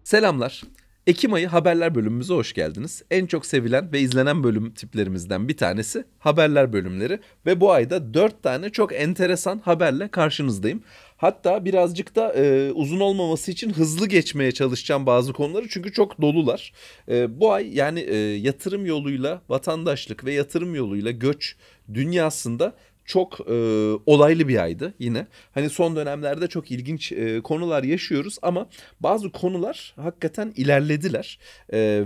Selamlar. Ekim ayı haberler bölümümüze hoş geldiniz. En çok sevilen ve izlenen bölüm tiplerimizden bir tanesi haberler bölümleri. Ve bu ayda 4 tane çok enteresan haberle karşınızdayım. Hatta birazcık da uzun olmaması için hızlı geçmeye çalışacağım bazı konuları çünkü çok dolular. Bu ay yani yatırım yoluyla vatandaşlık ve yatırım yoluyla göç dünyasında çok olaylı bir aydı yine. Hani son dönemlerde çok ilginç konular yaşıyoruz ama bazı konular hakikaten ilerlediler.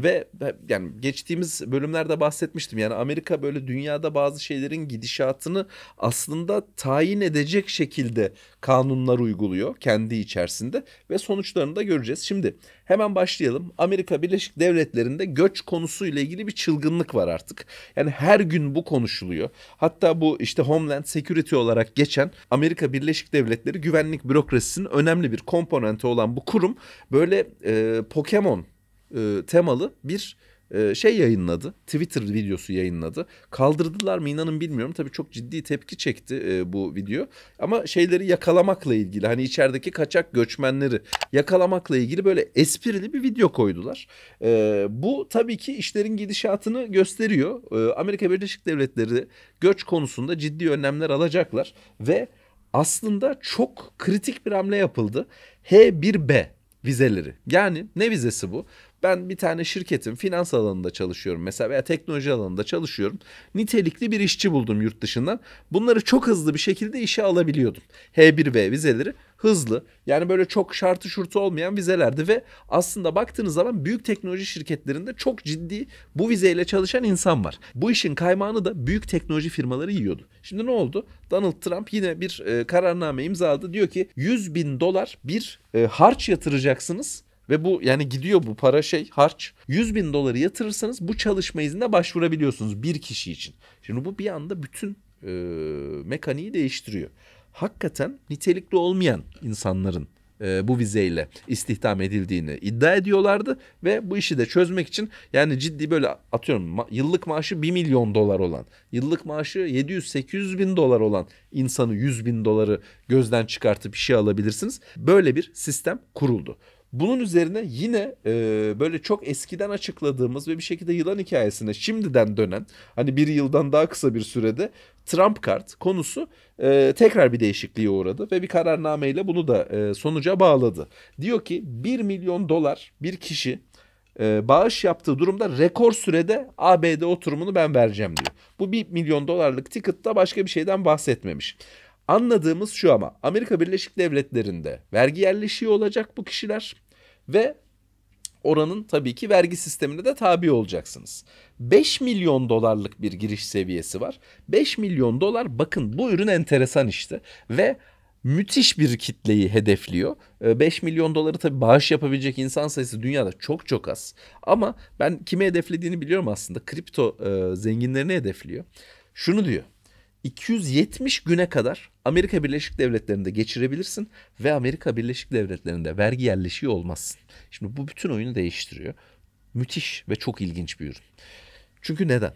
Ve yani geçtiğimiz bölümlerde bahsetmiştim. Yani Amerika böyle dünyada bazı şeylerin gidişatını aslında tayin edecek şekilde kanunlar uyguluyor kendi içerisinde ve sonuçlarını da göreceğiz. Şimdi hemen başlayalım. Amerika Birleşik Devletleri'nde göç konusuyla ilgili bir çılgınlık var artık. Yani her gün bu konuşuluyor. Hatta bu işte Homeland Security olarak geçen Amerika Birleşik Devletleri güvenlik bürokrasisinin önemli bir komponenti olan bu kurum böyle Pokemon temalı bir şey yayınladı. Twitter videosu yayınladı. Kaldırdılar mı inanın bilmiyorum. Tabii çok ciddi tepki çekti bu video. Ama şeyleri yakalamakla ilgili hani içerideki kaçak göçmenleri yakalamakla ilgili böyle esprili bir video koydular. Bu tabii ki işlerin gidişatını gösteriyor. Amerika Birleşik Devletleri göç konusunda ciddi önlemler alacaklar ve aslında çok kritik bir hamle yapıldı. H1B vizeleri. Yani ne vizesi bu? Ben bir tane şirketin finans alanında çalışıyorum mesela veya teknoloji alanında çalışıyorum. Nitelikli bir işçi buldum yurt dışından. Bunları çok hızlı bir şekilde işe alabiliyordum. H1B vizeleri hızlı yani böyle çok şartı şurtu olmayan vizelerdi ve aslında baktığınız zaman büyük teknoloji şirketlerinde çok ciddi bu vizeyle çalışan insan var. Bu işin kaymağını da büyük teknoloji firmaları yiyordu. Şimdi ne oldu? Donald Trump yine bir kararname imzaladı. Diyor ki $100.000 bir harç yatıracaksınız. Ve bu yani gidiyor bu para harç. $100.000 yatırırsanız bu çalışma iznine başvurabiliyorsunuz bir kişi için. Şimdi bu bir anda bütün mekaniği değiştiriyor. Hakikaten nitelikli olmayan insanların bu vizeyle istihdam edildiğini iddia ediyorlardı. Ve bu işi de çözmek için yani ciddi böyle atıyorum yıllık maaşı $1.000.000 olan, yıllık maaşı 700-800 bin dolar olan insanı $100.000 gözden çıkartıp işe alabilirsiniz. Böyle bir sistem kuruldu. Bunun üzerine yine böyle çok eskiden açıkladığımız ve bir şekilde yılan hikayesine şimdiden dönen hani bir yıldan daha kısa bir sürede Trump kart konusu tekrar bir değişikliğe uğradı ve bir kararnameyle bunu da sonuca bağladı. Diyor ki $1.000.000 bir kişi bağış yaptığı durumda rekor sürede ABD oturumunu ben vereceğim diyor. Bu $1.000.000'lık ticket'ta başka bir şeyden bahsetmemiş. Anladığımız şu ama Amerika Birleşik Devletleri'nde vergi yerleşiği olacak bu kişiler ve oranın tabii ki vergi sistemine de tabi olacaksınız. $5.000.000 bir giriş seviyesi var. $5.000.000 bakın bu ürün enteresan işte ve müthiş bir kitleyi hedefliyor. $5.000.000 tabii bağış yapabilecek insan sayısı dünyada çok çok az. Ama ben kimi hedeflediğini biliyorum aslında. Kripto zenginlerini hedefliyor. Şunu diyor. 270 güne kadar Amerika Birleşik Devletleri'nde geçirebilirsin ve Amerika Birleşik Devletleri'nde vergi yerleşiği olmazsın. Şimdi bu bütün oyunu değiştiriyor. Müthiş ve çok ilginç bir ürün. Çünkü neden?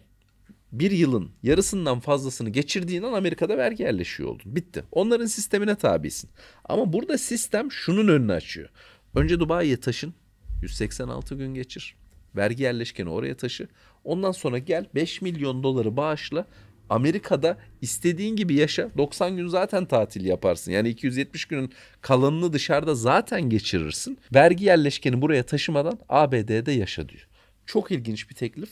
Bir yılın yarısından fazlasını geçirdiğin an Amerika'da vergi yerleşiği oldun. Bitti. Onların sistemine tabisin. Ama burada sistem şunun önünü açıyor. Önce Dubai'ye taşın. 186 gün geçir. Vergi yerleşkeni oraya taşı. Ondan sonra gel $5.000.000 bağışla. Amerika'da istediğin gibi yaşa. 90 gün zaten tatil yaparsın. Yani 270 günün kalanını dışarıda zaten geçirirsin. Vergi yerleşkeni buraya taşımadan ABD'de yaşa diyor. Çok ilginç bir teklif.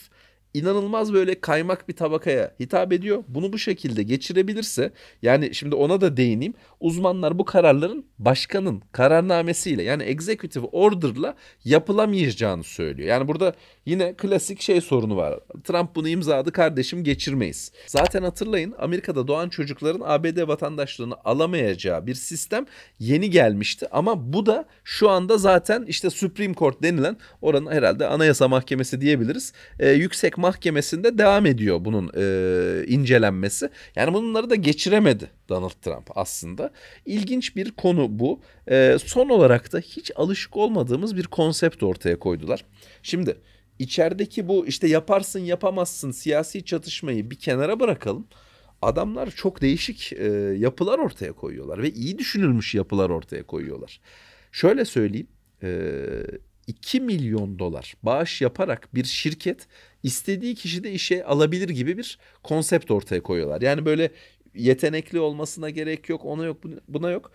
İnanılmaz böyle kaymak bir tabakaya hitap ediyor. Bunu bu şekilde geçirebilirse yani şimdi ona da değineyim. Uzmanlar bu kararların başkanın kararnamesiyle yani executive order'la yapılamayacağını söylüyor. Yani burada yine klasik sorunu var. Trump bunu imzaladı kardeşim geçirmeyiz. Zaten hatırlayın Amerika'da doğan çocukların ABD vatandaşlığını alamayacağı bir sistem yeni gelmişti. Ama bu da şu anda zaten işte Supreme Court denilen oranın herhalde Anayasa Mahkemesi diyebiliriz. Yüksek mahkemesinde devam ediyor bunun incelenmesi. Yani bunları da geçiremedi Donald Trump aslında. İlginç bir konu bu. Son olarak da hiç alışık olmadığımız bir konsept ortaya koydular. Şimdi içerideki bu işte yaparsın yapamazsın siyasi çatışmayı bir kenara bırakalım. Adamlar çok değişik yapılar ortaya koyuyorlar ve iyi düşünülmüş yapılar ortaya koyuyorlar. Şöyle söyleyeyim. 2 milyon dolar bağış yaparak bir şirket istediği kişi de işe alabilir gibi bir konsept ortaya koyuyorlar. Yani böyle yetenekli olmasına gerek yok, ona yok, buna yok.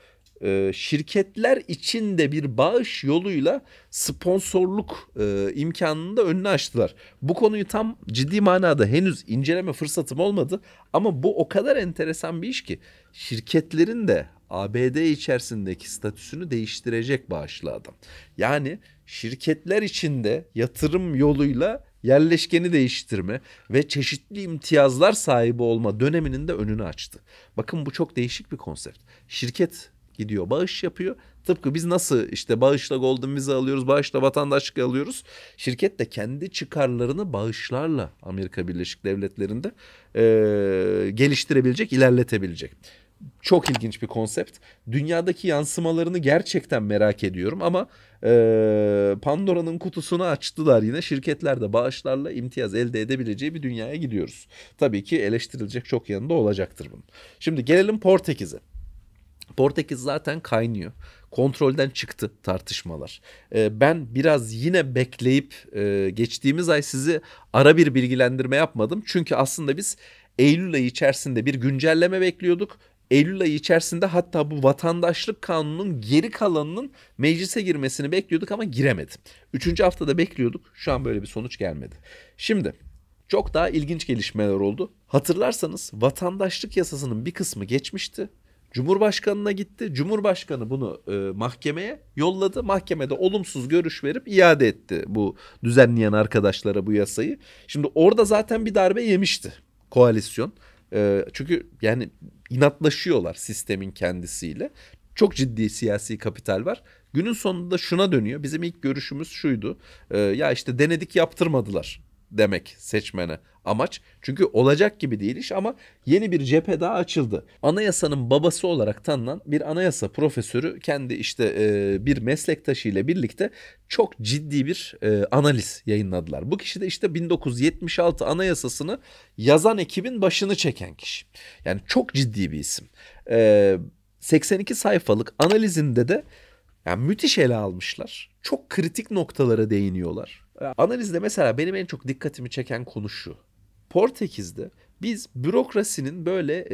Şirketler için de bir bağış yoluyla sponsorluk imkanını da önüne açtılar. Bu konuyu tam ciddi manada henüz inceleme fırsatım olmadı ama bu o kadar enteresan bir iş ki şirketlerin de ABD içerisindeki statüsünü değiştirecek bağışlı adam. Yani şirketler içinde yatırım yoluyla yerleşkeni değiştirme ve çeşitli imtiyazlar sahibi olma döneminin de önünü açtı. Bakın bu çok değişik bir konsept. Şirket gidiyor bağış yapıyor. Tıpkı biz nasıl işte bağışla Golden Visa alıyoruz, bağışla vatandaşlık alıyoruz. Şirket de kendi çıkarlarını bağışlarla Amerika Birleşik Devletleri'nde geliştirebilecek, ilerletebilecek. Çok ilginç bir konsept. Dünyadaki yansımalarını gerçekten merak ediyorum ama Pandora'nın kutusunu açtılar yine. Şirketler de bağışlarla imtiyaz elde edebileceği bir dünyaya gidiyoruz. Tabii ki eleştirilecek çok yanında olacaktır bunun. Şimdi gelelim Portekiz'e. Portekiz zaten kaynıyor. Kontrolden çıktı tartışmalar. Ben biraz yine bekleyip geçtiğimiz ay sizi ara bir bilgilendirme yapmadım. Çünkü aslında biz Eylül ayı içerisinde bir güncelleme bekliyorduk. Eylül ayı içerisinde hatta bu vatandaşlık kanununun geri kalanının meclise girmesini bekliyorduk ama giremedi. 3. haftada bekliyorduk. Şu an böyle bir sonuç gelmedi. Şimdi çok daha ilginç gelişmeler oldu. Hatırlarsanız vatandaşlık yasasının bir kısmı geçmişti. Cumhurbaşkanına gitti. Cumhurbaşkanı bunu mahkemeye yolladı. Mahkemede olumsuz görüş verip iade etti bu düzenleyen arkadaşlara bu yasayı. Şimdi orada zaten bir darbe yemişti koalisyon. Çünkü yani inatlaşıyorlar sistemin kendisiyle. Çok ciddi siyasi kapital var. Günün sonunda şuna dönüyor. Bizim ilk görüşümüz şuydu. Ya işte denedik yaptırmadılar demek seçmene amaç. Çünkü olacak gibi değil iş ama yeni bir cephe daha açıldı. Anayasanın babası olarak tanınan bir anayasa profesörü kendi işte bir meslektaşıyla birlikte çok ciddi bir analiz yayınladılar. Bu kişi de işte 1976 anayasasını yazan ekibin başını çeken kişi. Yani çok ciddi bir isim. 82 sayfalık analizinde de yani müthiş ele almışlar. Çok kritik noktalara değiniyorlar. Analizde mesela benim en çok dikkatimi çeken konu şu. Portekiz'de biz bürokrasinin böyle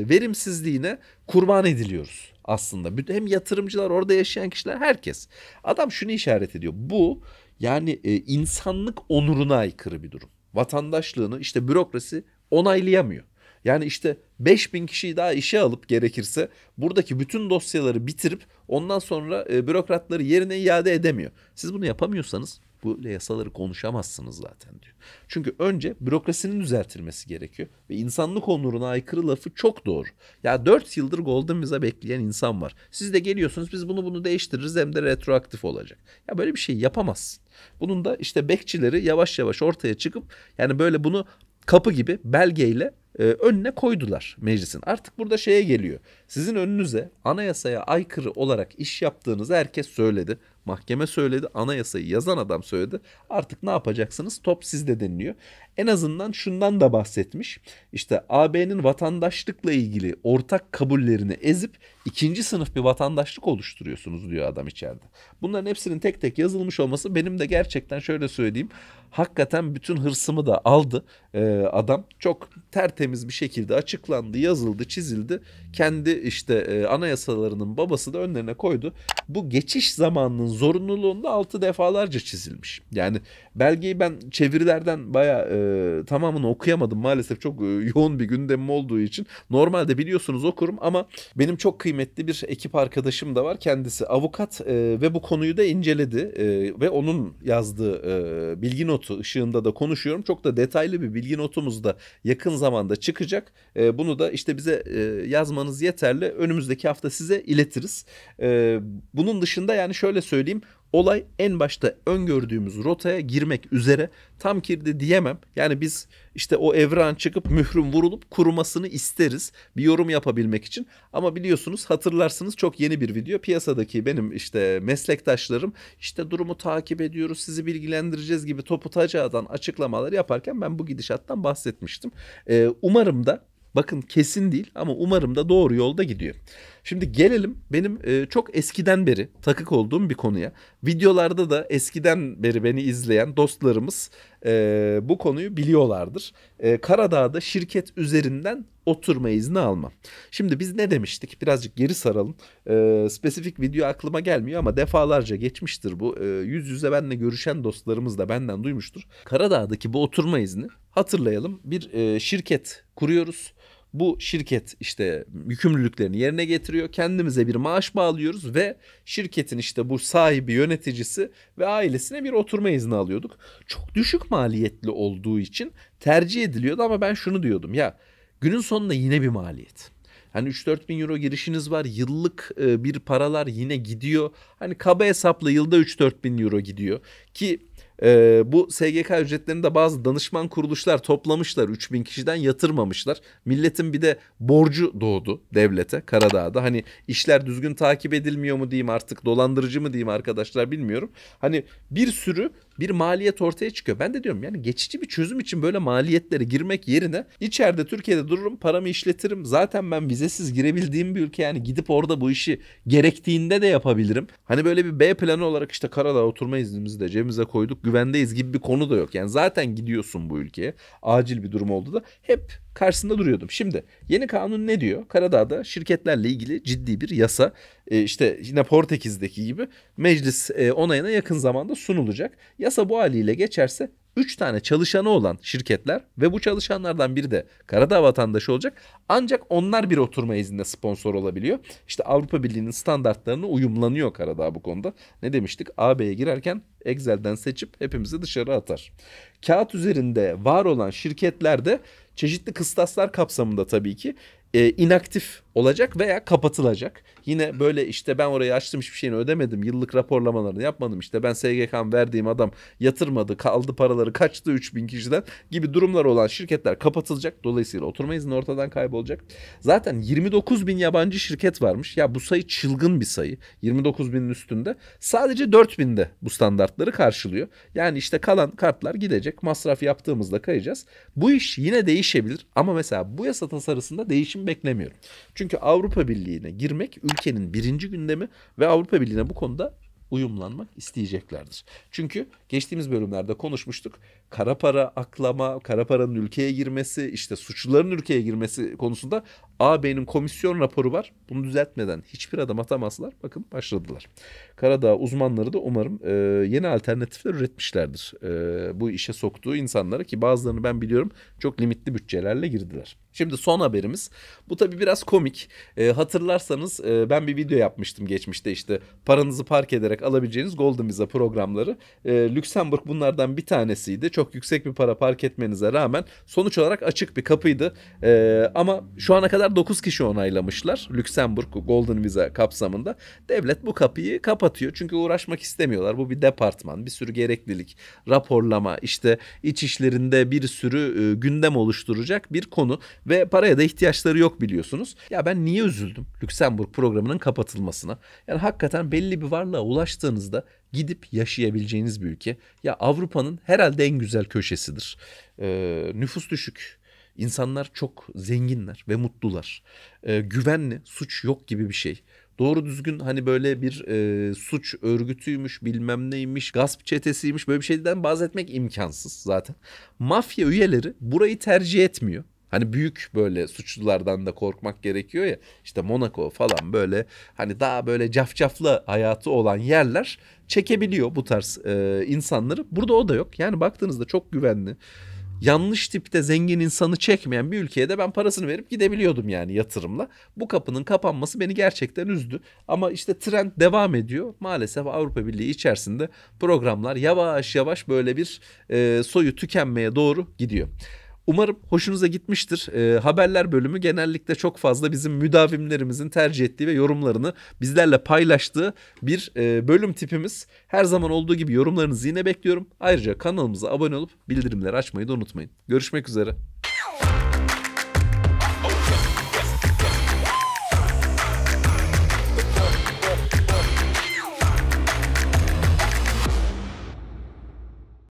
verimsizliğine kurban ediliyoruz aslında. Hem yatırımcılar, orada yaşayan kişiler, herkes. Adam şunu işaret ediyor. Bu yani insanlık onuruna aykırı bir durum. Vatandaşlığını işte bürokrasi onaylayamıyor. Yani işte 5.000 kişiyi daha işe alıp gerekirse buradaki bütün dosyaları bitirip ondan sonra bürokratları yerine iade edemiyor. Siz bunu yapamıyorsanız bu yasaları konuşamazsınız zaten diyor. Çünkü önce bürokrasinin düzeltilmesi gerekiyor. Ve insanlık onuruna aykırı lafı çok doğru. Ya 4 yıldır Golden Visa bekleyen insan var. Siz de geliyorsunuz biz bunu değiştiririz hem de retroaktif olacak. Ya böyle bir şey yapamazsın. Bunun da işte bekçileri yavaş yavaş ortaya çıkıp yani böyle bunu kapı gibi belgeyle önüne koydular meclisin. Artık burada şeye geliyor. Sizin önünüze anayasaya aykırı olarak iş yaptığınızı herkes söyledi. Mahkeme söyledi, anayasayı yazan adam söyledi. Artık ne yapacaksınız? Top sizde deniliyor. En azından şundan da bahsetmiş. İşte AB'nin vatandaşlıkla ilgili ortak kabullerini ezip ikinci sınıf bir vatandaşlık oluşturuyorsunuz diyor adam içeride. Bunların hepsinin tek tek yazılmış olması benim de gerçekten şöyle söyleyeyim. Hakikaten bütün hırsımı da aldı adam. Çok tertemiz bir şekilde açıklandı, yazıldı, çizildi. Kendi işte anayasalarının babası da önlerine koydu. Bu geçiş zamanının zorunluluğunda altı defalarca çizilmiş. Yani belgeyi ben çevirilerden bayağı tamamını okuyamadım maalesef, çok yoğun bir gündemim olduğu için. Normalde biliyorsunuz okurum ama benim çok kıymetli bir ekip arkadaşım da var. Kendisi avukat ve bu konuyu da inceledi ve onun yazdığı bilgi notu ışığında da konuşuyorum. Çok da detaylı bir bilgi notumuz da yakın zamanda çıkacak. Bunu da işte bize yazmanız yeterli. Önümüzdeki hafta size iletiriz. Bunun dışında yani şöyle söyleyeyim. Olay en başta öngördüğümüz rotaya girmek üzere, tam girdi diyemem. Yani biz işte o evran çıkıp mührün vurulup kurumasını isteriz bir yorum yapabilmek için. Ama biliyorsunuz, hatırlarsınız, çok yeni bir video. Piyasadaki benim işte meslektaşlarım işte durumu takip ediyoruz, sizi bilgilendireceğiz gibi topu tacağdan açıklamalar yaparken ben bu gidişattan bahsetmiştim. Umarım da, bakın kesin değil ama umarım da doğru yolda gidiyor. Şimdi gelelim benim çok eskiden beri takık olduğum bir konuya. Videolarda da eskiden beri beni izleyen dostlarımız bu konuyu biliyorlardır. Karadağ'da şirket üzerinden oturma izni alma. Şimdi biz ne demiştik? Birazcık geri saralım. Spesifik video aklıma gelmiyor ama defalarca geçmiştir bu. Yüz yüze benimle görüşen dostlarımız da benden duymuştur. Karadağ'daki bu oturma izni, hatırlayalım, bir şirket kuruyoruz. Bu şirket işte yükümlülüklerini yerine getiriyor. Kendimize bir maaş bağlıyoruz ve şirketin işte bu sahibi, yöneticisi ve ailesine bir oturma izni alıyorduk. Çok düşük maliyetli olduğu için tercih ediliyordu ama ben şunu diyordum ya, günün sonunda yine bir maliyet. Hani 3-4 bin euro girişiniz var, yıllık bir paralar yine gidiyor. Hani kaba hesapla yılda 3-4 bin euro gidiyor ki bu SGK ücretlerini de bazı danışman kuruluşlar toplamışlar, 3.000 kişiden yatırmamışlar. Milletin bir de borcu doğdu devlete Karadağ'da. Hani işler düzgün takip edilmiyor mu diyeyim artık, dolandırıcı mı diyeyim arkadaşlar, bilmiyorum. Hani bir sürü bir maliyet ortaya çıkıyor. Ben de diyorum yani geçici bir çözüm için böyle maliyetlere girmek yerine içeride Türkiye'de dururum, paramı işletirim. Zaten ben vizesiz girebildiğim bir ülke, yani gidip orada bu işi gerektiğinde de yapabilirim. Hani böyle bir B planı olarak işte Karadağ oturma iznimizi de cebimize koyduk, güvendeyiz gibi bir konu da yok. Yani zaten gidiyorsun bu ülkeye, acil bir durum oldu da hep karşısında duruyordum. Şimdi yeni kanun ne diyor? Karadağ'da şirketlerle ilgili ciddi bir yasa, işte yine Portekiz'deki gibi meclis onayına yakın zamanda sunulacak. Yasa bu haliyle geçerse 3 tane çalışanı olan şirketler ve bu çalışanlardan biri de Karadağ vatandaşı olacak. Ancak onlar bir oturma iznine sponsor olabiliyor. İşte Avrupa Birliği'nin standartlarına uyumlanıyor Karadağ bu konuda. Ne demiştik? AB'ye girerken Excel'den seçip hepimizi dışarı atar. Kağıt üzerinde var olan şirketlerde çeşitli kıstaslar kapsamında tabii ki inaktif olacak veya kapatılacak. Yine böyle işte ben orayı açtım, hiçbir şeyini ödemedim, yıllık raporlamalarını yapmadım, işte ben SGK'm verdiğim adam yatırmadı, kaldı paraları, kaçtı 3.000 kişiden gibi durumlar olan şirketler kapatılacak. Dolayısıyla oturma izni ortadan kaybolacak. Zaten 29 bin yabancı şirket varmış. Ya bu sayı çılgın bir sayı. 29 binin üstünde. Sadece 4 binde bu standartları karşılıyor. Yani işte kalan kartlar gidecek. Masraf yaptığımızda kayacağız. Bu iş yine değişebilir ama mesela bu yasa tasarısında değişim beklemiyorum. Çünkü Avrupa Birliği'ne girmek ülkenin birinci gündemi ve Avrupa Birliği'ne bu konuda uyumlanmak isteyeceklerdir. Çünkü geçtiğimiz bölümlerde konuşmuştuk. Kara para aklama, kara paranın ülkeye girmesi, işte suçluların ülkeye girmesi konusunda AB'nin komisyon raporu var. Bunu düzeltmeden hiçbir adım atamazlar. Bakın başladılar. Karadağ uzmanları da umarım yeni alternatifler üretmişlerdir. Bu işe soktuğu insanlara, ki bazılarını ben biliyorum çok limitli bütçelerle girdiler. Şimdi son haberimiz. Bu tabii biraz komik. Hatırlarsanız ben bir video yapmıştım geçmişte, işte paranızı park ederek alabileceğiniz Golden Visa programları. Lüksemburg bunlardan bir tanesiydi. Çok yüksek bir para park etmenize rağmen sonuç olarak açık bir kapıydı. Ama şu ana kadar 9 kişi onaylamışlar Lüksemburg Golden Visa kapsamında. Devlet bu kapıyı kapatıyor çünkü uğraşmak istemiyorlar. Bu bir departman, bir sürü gereklilik, raporlama, işte iç işlerinde bir sürü gündem oluşturacak bir konu ve paraya da ihtiyaçları yok biliyorsunuz. Ya ben niye üzüldüm Lüksemburg programının kapatılmasına? Yani hakikaten belli bir varlığa ulaştığınızda gidip yaşayabileceğiniz bir ülke. Ya Avrupa'nın herhalde en güzel köşesidir. Nüfus düşük. İnsanlar çok zenginler ve mutlular. Güvenli, suç yok gibi bir şey. Doğru düzgün hani böyle bir suç örgütüymüş, bilmem neymiş, gasp çetesiymiş, böyle bir şeyden bahsetmek imkansız zaten. Mafya üyeleri burayı tercih etmiyor. Hani büyük böyle suçlulardan da korkmak gerekiyor ya, işte Monaco falan, böyle hani daha böyle cafcaflı hayatı olan yerler çekebiliyor bu tarz insanları. Burada o da yok. Yani baktığınızda çok güvenli, yanlış tipte zengin insanı çekmeyen bir ülkeye de ben parasını verip gidebiliyordum yani yatırımla. Bu kapının kapanması beni gerçekten üzdü. Ama işte trend devam ediyor. Maalesef Avrupa Birliği içerisinde programlar yavaş yavaş böyle bir soyu tükenmeye doğru gidiyor. Umarım hoşunuza gitmiştir. Haberler bölümü genellikle çok fazla bizim müdavimlerimizin tercih ettiği ve yorumlarını bizlerle paylaştığı bir bölüm tipimiz. Her zaman olduğu gibi yorumlarınızı yine bekliyorum. Ayrıca kanalımıza abone olup bildirimleri açmayı da unutmayın. Görüşmek üzere.